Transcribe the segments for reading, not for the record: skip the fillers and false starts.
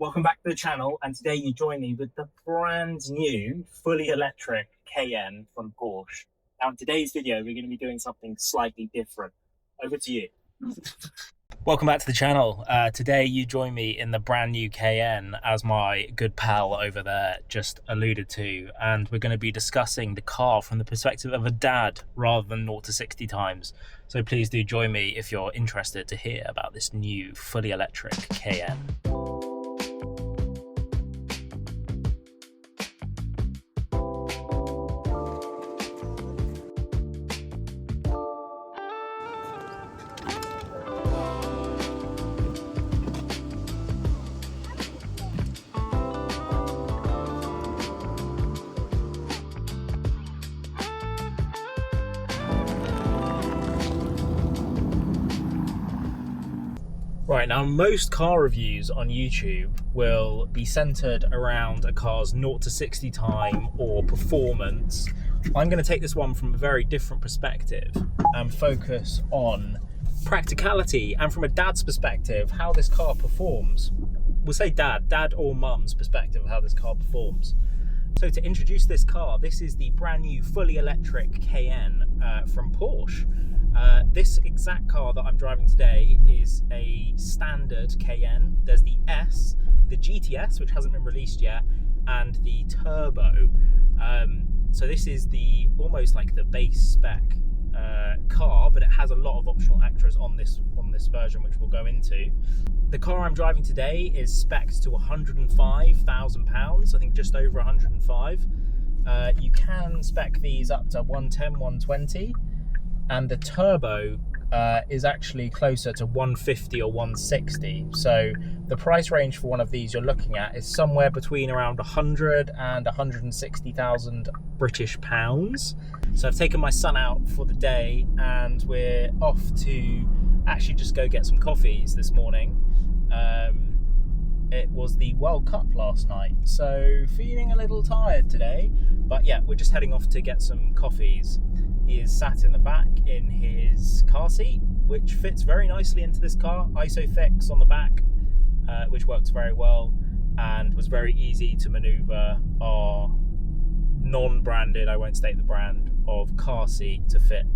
Welcome back to the channel, and today you join me with the brand new fully electric Cayenne from Porsche. Now in today's video we're going to be doing something slightly different. Over to you. Welcome back to the channel. Today you join me in the brand new Cayenne, as my good pal over there just alluded to, and we're going to be discussing the car from the perspective of a dad rather than 0 to 60 times. So please do join me if you're interested to hear about this new fully electric Cayenne. Right, now most car reviews on YouTube will be centered around a car's 0 to 60 time or performance. I'm going to take this one from a very different perspective and focus on practicality and, from a dad's perspective, how this car performs. We'll say dad or mum's perspective of how this car performs. So to introduce this car, this is the brand new fully electric Cayenne from Porsche. This exact car that I'm driving today is a standard Cayenne. There's the S, the GTS, which hasn't been released yet, and the Turbo. So this is the almost like the base spec car, but it has a lot of optional extras on this version, which we'll go into. The car I'm driving today is spec'd to £105,000, I think just over 105. You can spec these up to 110, 120, and the Turbo is actually closer to 150 or 160. So the price range for one of these you're looking at is somewhere between around 100 and 160,000 British pounds. So I've taken my son out for the day and we're off to actually just go get some coffees this morning. It was the World Cup last night, so feeling a little tired today, but yeah, we're just heading off to get some coffees. He is sat in the back in his car seat, which fits very nicely into this car. ISOFIX on the back, which works very well and was very easy to maneuver our non-branded, I won't state the brand, of car seat to fit.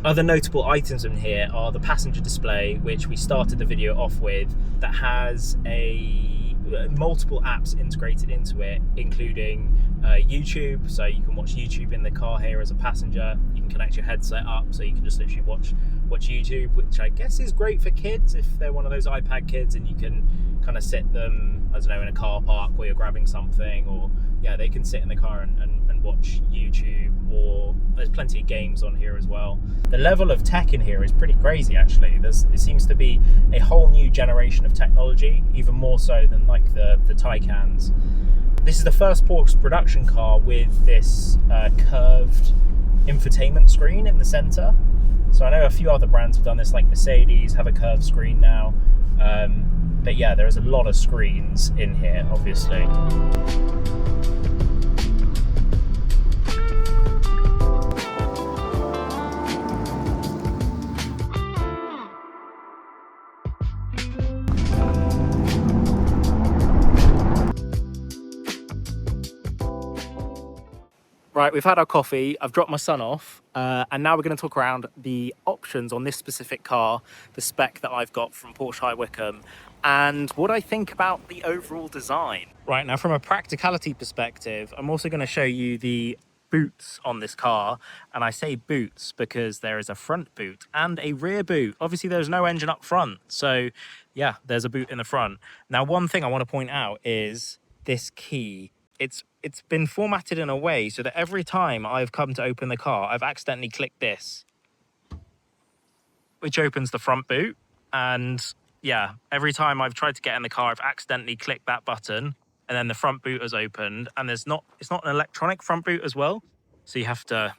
Other notable items in here are the passenger display, which we started the video off with, that has multiple apps integrated into it, including YouTube, so you can watch YouTube in the car here as a passenger. You can connect your headset up so you can just literally watch YouTube, which I guess is great for kids if they're one of those iPad kids and you can kind of sit them, I don't know, in a car park where you're grabbing something, or yeah, they can sit in the car and watch YouTube, or there's plenty of games on here as well. The level of tech in here is pretty crazy actually. It seems to be a whole new generation of technology, even more so than like the Taycans. This is the first Porsche production car with this curved infotainment screen in the center. So I know a few other brands have done this, like Mercedes have a curved screen now. But yeah, there is a lot of screens in here, obviously. Right, we've had our coffee, I've dropped my son off, and now we're going to talk around the options on this specific car, the spec that I've got from Porsche High Wycombe, and what I think about the overall design. Right, now from a practicality perspective, I'm also going to show you the boots on this car, and I say boots because there is a front boot and a rear boot. Obviously there's no engine up front, so yeah, there's a boot in the front. Now one thing I want to point out is this key. It's been formatted in a way so that every time I've come to open the car, I've accidentally clicked this, which opens the front boot. And yeah, every time I've tried to get in the car, I've accidentally clicked that button, and then the front boot has opened. And it's not an electronic front boot as well, so you have to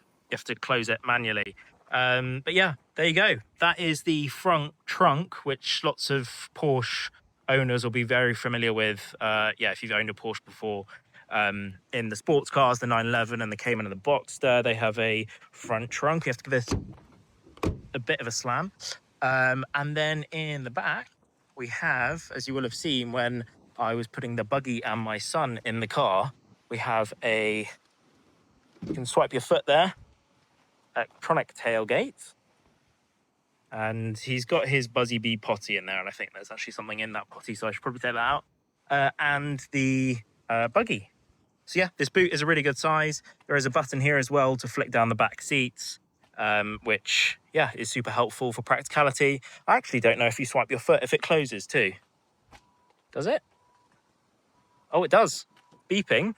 close it manually. But yeah, there you go. That is the front trunk, which lots of Porsche owners will be very familiar with. Yeah, if you've owned a Porsche before. In the sports cars, the 911 and the Cayman and the Boxster, they have a front trunk. You have to give this a bit of a slam. And then in the back, we have, as you will have seen when I was putting the buggy and my son in the car. We have you can swipe your foot there, electronic tailgate. And he's got his Buzzy Bee potty in there, and I think there's actually something in that potty, so I should probably take that out. And the buggy. So yeah, this boot is a really good size. There is a button here as well to flick down the back seats, which, yeah, is super helpful for practicality. I actually don't know if you swipe your foot, if it closes too. Does it? Oh, it does. Beeping.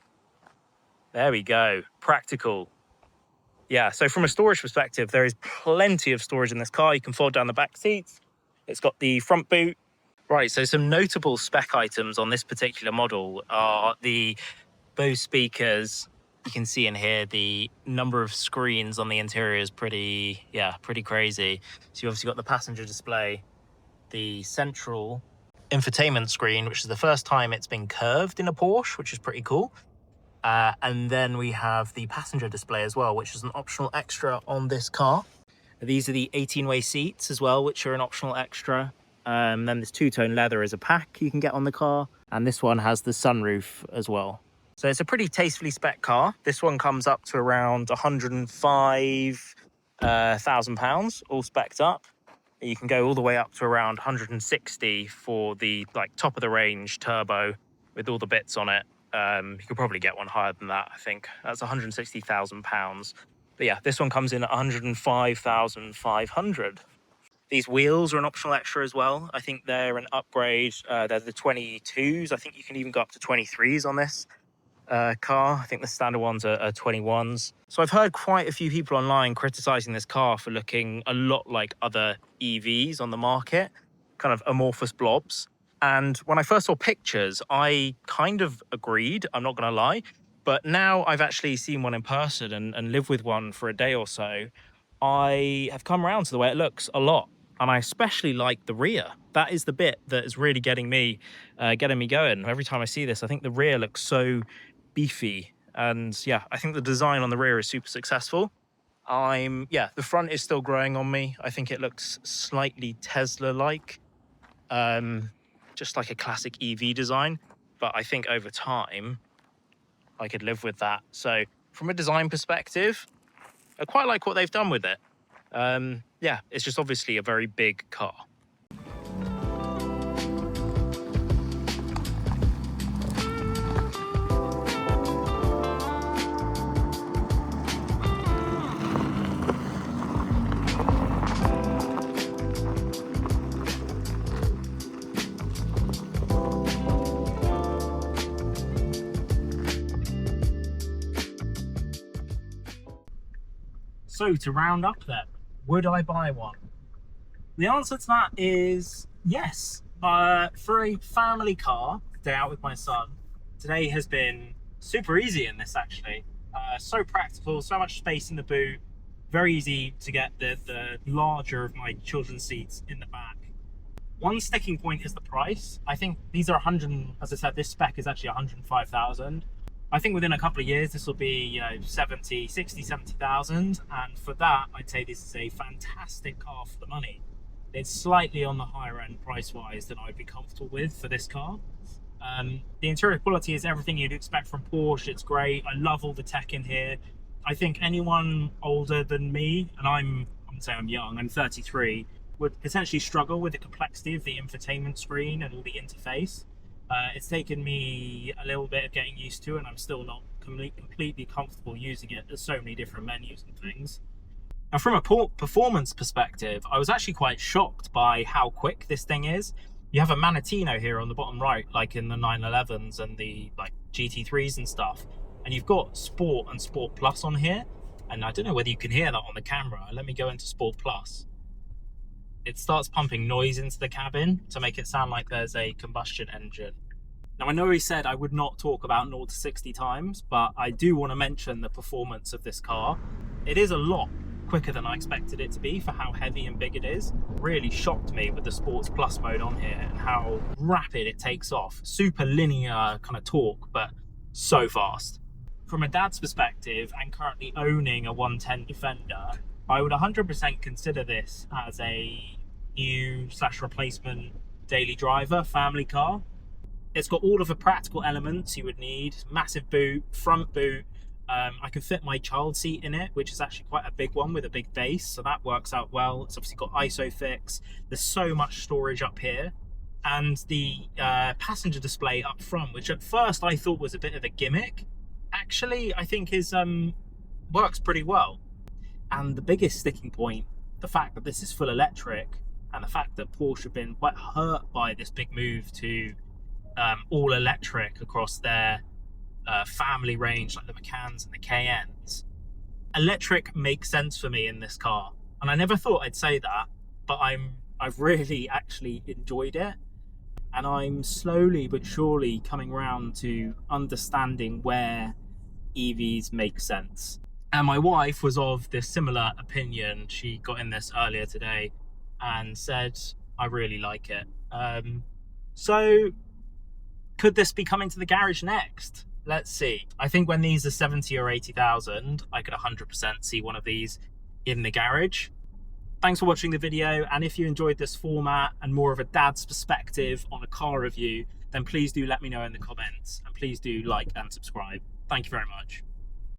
There we go. Practical. Yeah, so from a storage perspective, there is plenty of storage in this car. You can fold down the back seats. It's got the front boot. Right, so some notable spec items on this particular model are the Bose speakers. You can see in here the number of screens on the interior is pretty crazy. So you obviously got the passenger display, the central infotainment screen, which is the first time it's been curved in a Porsche, which is pretty cool. And then we have the passenger display as well, which is an optional extra on this car. These are the 18-way seats as well, which are an optional extra. Then this two-tone leather is a pack you can get on the car. And this one has the sunroof as well. So it's a pretty tastefully spec car. This one comes up to around £105,000, all spec'd up. You can go all the way up to around 160 for the top of the range turbo with all the bits on it. You could probably get one higher than that, I think. That's £160,000. But yeah, this one comes in at 105,500. These wheels are an optional extra as well. I think they're an upgrade. They're the 22s. I think you can even go up to 23s on this car. I think the standard ones are 21s. So I've heard quite a few people online criticizing this car for looking a lot like other EVs on the market, kind of amorphous blobs. And when I first saw pictures, I kind of agreed, I'm not going to lie. But now I've actually seen one in person and lived with one for a day or so, I have come around to the way it looks a lot. And I especially like the rear. That is the bit that is really getting me going. Every time I see this, I think the rear looks so beefy. And yeah, I think the design on the rear is super successful. The front is still growing on me. I think it looks slightly Tesla-like. Just like a classic EV design, but I think over time I could live with that. So from a design perspective, I quite like what they've done with it. It's just obviously a very big car. So to round up then, would I buy one? The answer to that is yes. For a family car, day out with my son, today has been super easy in this actually. So practical, so much space in the boot, very easy to get the larger of my children's seats in the back. One sticking point is the price. I think these are as I said, this spec is actually 105,000. I think within a couple of years, this will be 70,000. And for that, I'd say this is a fantastic car for the money. It's slightly on the higher end price-wise than I'd be comfortable with for this car. The interior quality is everything you'd expect from Porsche. It's great. I love all the tech in here. I think anyone older than me, and I'm young, I'm 33, would potentially struggle with the complexity of the infotainment screen and all the interface. It's taken me a little bit of getting used to, and I'm still not completely comfortable using it. There's so many different menus and things. Now, from a performance perspective, I was actually quite shocked by how quick this thing is. You have a Manatino here on the bottom right, like in the 911s and the GT3s and stuff. And you've got Sport and Sport Plus on here. And I don't know whether you can hear that on the camera. Let me go into Sport Plus. It starts pumping noise into the cabin to make it sound like there's a combustion engine. Now, I know he said I would not talk about 0 to 60 times, but I do want to mention the performance of this car. It is a lot quicker than I expected it to be for how heavy and big it is. Really shocked me with the Sports Plus mode on here and how rapid it takes off. Super linear kind of torque, but so fast. From a dad's perspective, and currently owning a 110 Defender, I would 100% consider this as a new/replacement daily driver family car. It's got all of the practical elements you would need. Massive boot, front boot. I can fit my child seat in it, which is actually quite a big one with a big base, so that works out well. It's obviously got ISOFIX. There's so much storage up here. And the passenger display up front, which at first I thought was a bit of a gimmick, actually I think is works pretty well. And the biggest sticking point, the fact that this is full electric, and the fact that Porsche have been quite hurt by this big move to all electric across their family range, like the Macans and the Cayennes. Electric makes sense for me in this car, and I never thought I'd say that, but I've really actually enjoyed it, and I'm slowly but surely coming around to understanding where EVs make sense. And my wife was of this similar opinion. She got in this earlier today and said, I really like it. So could this be coming to the garage next? Let's see. I think when these are 70 or 80,000, I could 100% see one of these in the garage. Thanks for watching the video, and if you enjoyed this format and more of a dad's perspective on a car review, then please do let me know in the comments, and please do like and subscribe. Thank you very much.